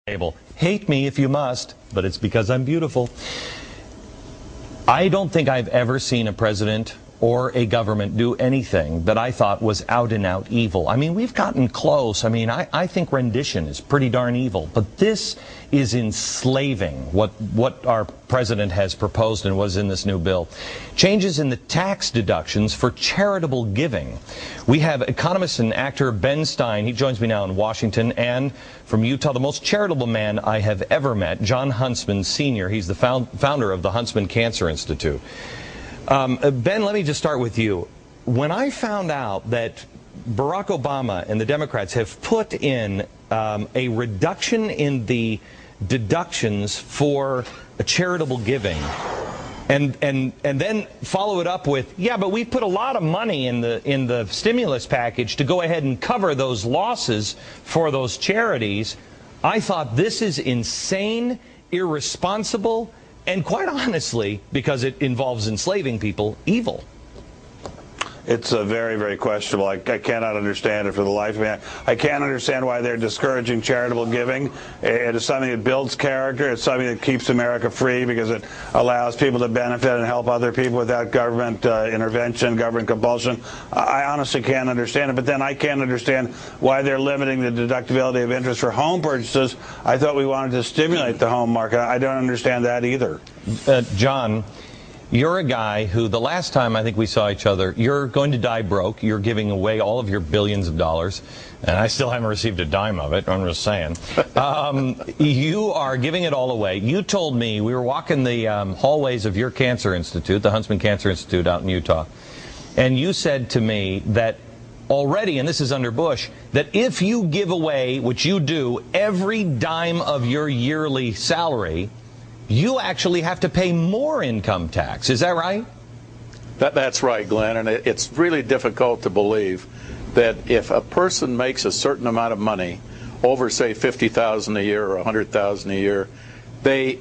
Table. Hate me if you must, but it's because I'm beautiful. I don't think I've ever seen a president or a government do anything that I thought was out and out evil. I mean, we've gotten close. I mean, I think rendition is pretty darn evil, but this is enslaving what our president has proposed and was in this new bill. Changes in the tax deductions for charitable giving. We have economist and actor Ben Stein. He joins me now in Washington, and from Utah, the most charitable man I have ever met, John Huntsman Sr. He's the founder of the Huntsman Cancer Institute. Ben, let me just start with you. When I found out that Barack Obama and the Democrats have put in a reduction in the deductions for charitable giving, and then follow it up with, yeah, but we put a lot of money in the stimulus package to go ahead and cover those losses for those charities, I thought this is insane, irresponsible, and quite honestly, because it involves enslaving people, evil. It's very, very questionable. I cannot understand it for the life of me. I can't understand why they're discouraging charitable giving. It is something that builds character. It's something that keeps America free because it allows people to benefit and help other people without government intervention, government compulsion. I honestly can't understand it. But then I can't understand why they're limiting the deductibility of interest for home purchases. I thought we wanted to stimulate the home market. I don't understand that either. John, you're a guy who, the last time I think we saw each other, you're going to die broke. You're giving away all of your billions of dollars, and I still haven't received a dime of it. I'm just saying. You are giving it all away. You told me, we were walking the hallways of your cancer institute, the Huntsman Cancer Institute out in Utah, and you said to me that already, and this is under Bush, that if you give away, which you do, every dime of your yearly salary, you actually have to pay more income tax. Is that right? That's right, Glenn, and it's really difficult to believe that if a person makes a certain amount of money, over, say, $50,000 a year or $100,000 a year, they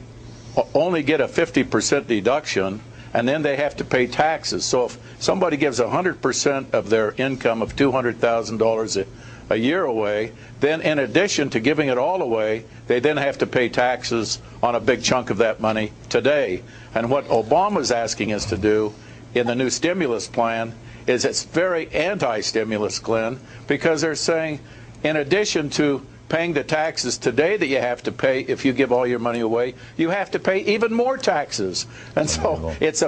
only get a 50% deduction, and then they have to pay taxes. So if somebody gives 100% of their income of $200,000 a year away, then in addition to giving it all away, they then have to pay taxes on a big chunk of that money today. And what Obama's asking us to do in the new stimulus plan is it's very anti-stimulus, Glenn, because they're saying in addition to paying the taxes today that you have to pay if you give all your money away, you have to pay even more taxes. And so it's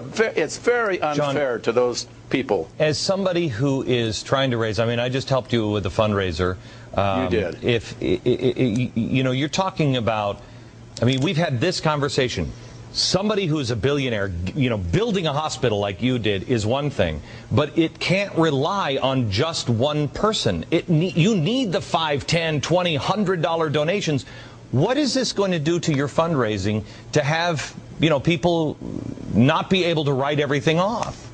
very unfair, John, to those people. As somebody who is trying to raise, I mean, I just helped you with a fundraiser. You did. If you know, you're talking about, I mean, we've had this conversation. Somebody who's a billionaire, you know, building a hospital like you did is one thing, but it can't rely on just one person. You need the $5, $10, $20, $100 donations. What is this going to do to your fundraising to have, you know, people not be able to write everything off?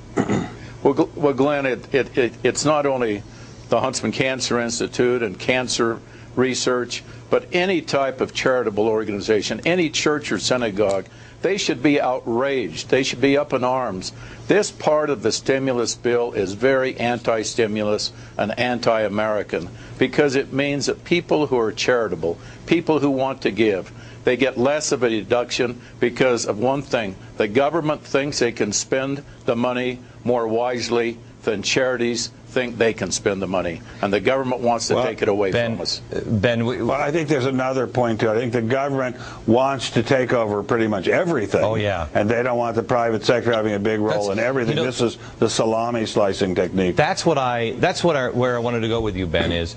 Well, Glenn, it's not only the Huntsman Cancer Institute and cancer research, but any type of charitable organization, any church or synagogue, they should be outraged. They should be up in arms. This part of the stimulus bill is very anti-stimulus and anti-American because it means that people who are charitable, people who want to give, they get less of a deduction because of one thing. The government thinks they can spend the money more wisely than charities think they can spend the money, and the government wants to take it away from us. Well, I think there's another point to it. I think the government wants to take over pretty much everything. Oh, yeah. And they don't want the private sector having a big role in everything. You know, this is the salami slicing technique. Where I wanted to go with you, Ben, is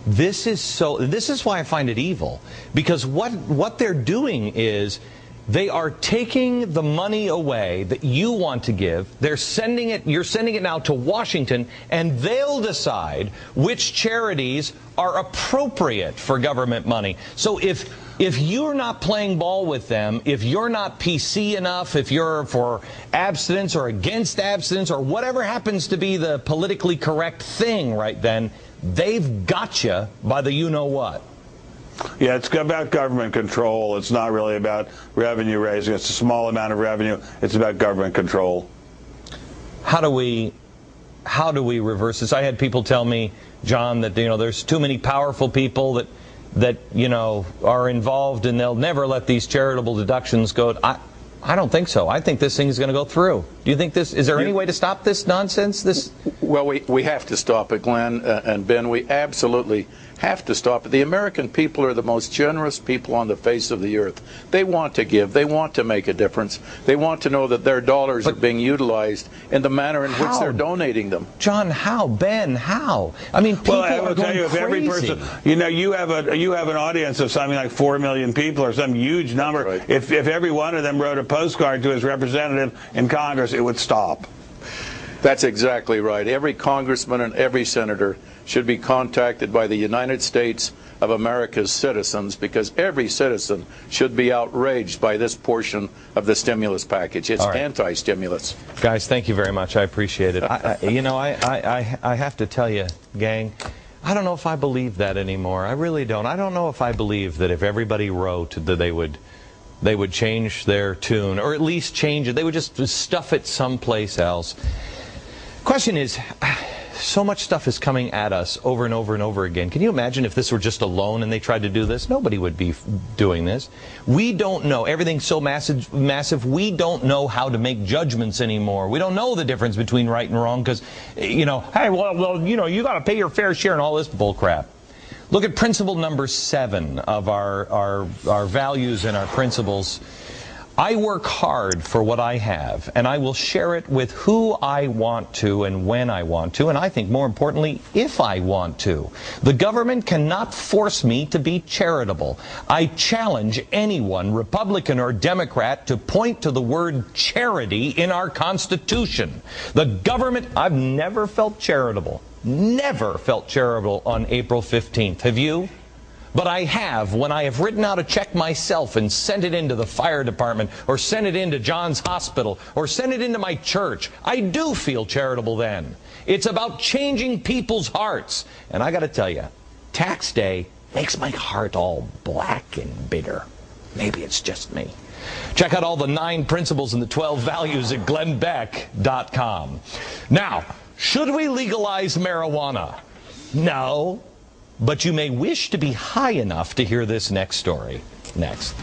this is why I find it evil, because what they're doing is they are taking the money away that you want to give. You're sending it now to Washington, and they'll decide which charities are appropriate for government money. So if you're not playing ball with them, if you're not PC enough, if you're for abstinence or against abstinence or whatever happens to be the politically correct thing right then, they've got you by the you-know-what. Yeah, it's about government control. It's not really about revenue raising. It's a small amount of revenue. It's about government control. How do we reverse this? I had people tell me, John, that there's too many powerful people that that, you know, are involved, and they'll never let these charitable deductions go. I don't think so. I think this thing is going to go through. Do you think this, is there any way to stop this nonsense? Well, we have to stop it, Glenn and Ben. We absolutely have to stop it. The American people are the most generous people on the face of the earth. They want to give. They want to make a difference. They want to know that their dollars are being utilized in the manner in which they're donating them. John, how? Ben, how? I mean, people I will are tell going you, if crazy. every person, you know, you have an audience of something like 4 million people or some huge number. Right. If every one of them wrote a postcard to his representative in Congress, it would stop. That's exactly right. Every congressman and every senator should be contacted by the United States of America's citizens, because every citizen should be outraged by this portion of the stimulus package. It's anti-stimulus. Guys, thank you very much. I appreciate it. I have to tell you, gang, I don't know if I believe that anymore. I really don't. I don't know if I believe that if everybody wrote that they would change their tune, or at least change it. They would just stuff it someplace else. Question is, so much stuff is coming at us over and over and over again. Can you imagine if this were just a loan and they tried to do this? Nobody would be doing this. We don't know. Everything's so massive, we don't know how to make judgments anymore. We don't know the difference between right and wrong because, you know, hey, well, you know, you got to pay your fair share and all this bull crap. Look at principle number 7 of our values and our principles. I work hard for what I have, and I will share it with who I want to and when I want to, and I think more importantly, if I want to. The government cannot force me to be charitable. I challenge anyone, Republican or Democrat, to point to the word charity in our Constitution. The government, I've never felt charitable. Never felt charitable on April 15th. Have you? But I have when I have written out a check myself and sent it into the fire department, or sent it into John's hospital, or sent it into my church. I do feel charitable then. It's about changing people's hearts. And I got to tell you, tax day makes my heart all black and bitter. Maybe it's just me. Check out all the 9 principles and the 12 values at glennbeck.com. Now, should we legalize marijuana? No. But you may wish to be high enough to hear this next story. Next.